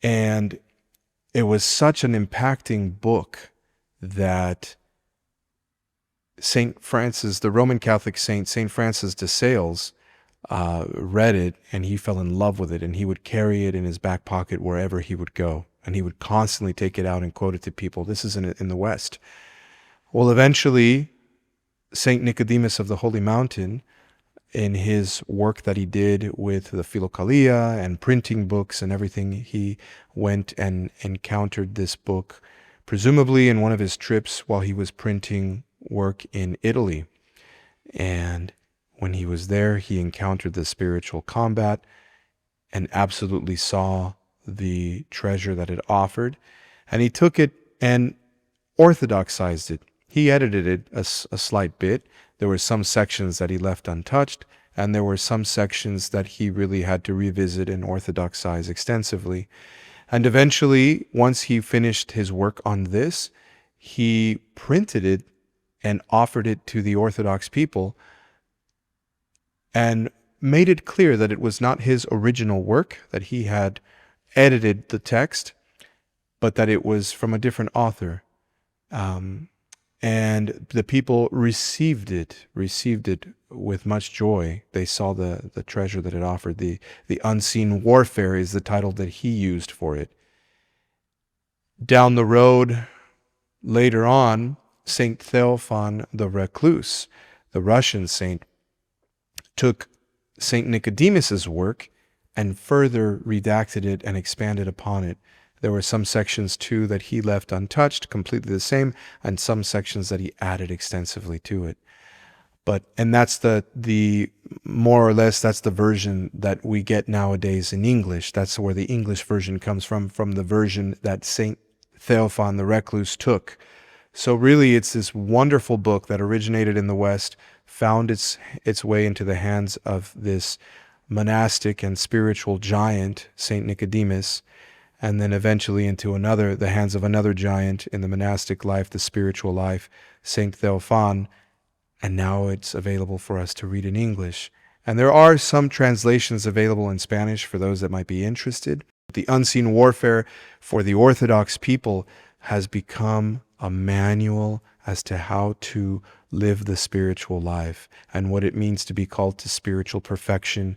And it was such an impacting book that St. Francis, the Roman Catholic saint, St. Francis de Sales, read it, and he fell in love with it, and he would carry it in his back pocket wherever he would go, and he would constantly take it out and quote it to people. This is in the West. Well, eventually, St. Nicodemus of the Holy Mountain, in his work that he did with the Philokalia and printing books and everything, he went and encountered this book, presumably in one of his trips while he was printing work in Italy. And when he was there, he encountered the spiritual combat and absolutely saw the treasure that it offered. And he took it and orthodoxized it. He edited it a slight bit. There were some sections that he left untouched, and there were some sections that he really had to revisit and orthodoxize extensively. And eventually, once he finished his work on this, he printed it and offered it to the Orthodox people and made it clear that it was not his original work, that he had edited the text, but that it was from a different author. And the people received it with much joy. They saw the treasure that it offered. The Unseen Warfare is the title that he used for it. Down the road, later on, Saint Theophan the Recluse, the Russian saint, took Saint Nicodemus's work and further redacted it and expanded upon it. There were some sections too that he left untouched, completely the same, and some sections that he added extensively to it. And that's the more or less, that's the version that we get nowadays in English. That's where the English version comes from the version that Saint Theophan the Recluse took. So really, it's this wonderful book that originated in the West, found its way into the hands of this monastic and spiritual giant, Saint Nicodemus, and then eventually into the hands of another giant in the monastic life, the spiritual life, Saint Theophan, and now it's available for us to read in English. And there are some translations available in Spanish for those that might be interested. The Unseen Warfare for the Orthodox people has become a manual as to how to live the spiritual life and what it means to be called to spiritual perfection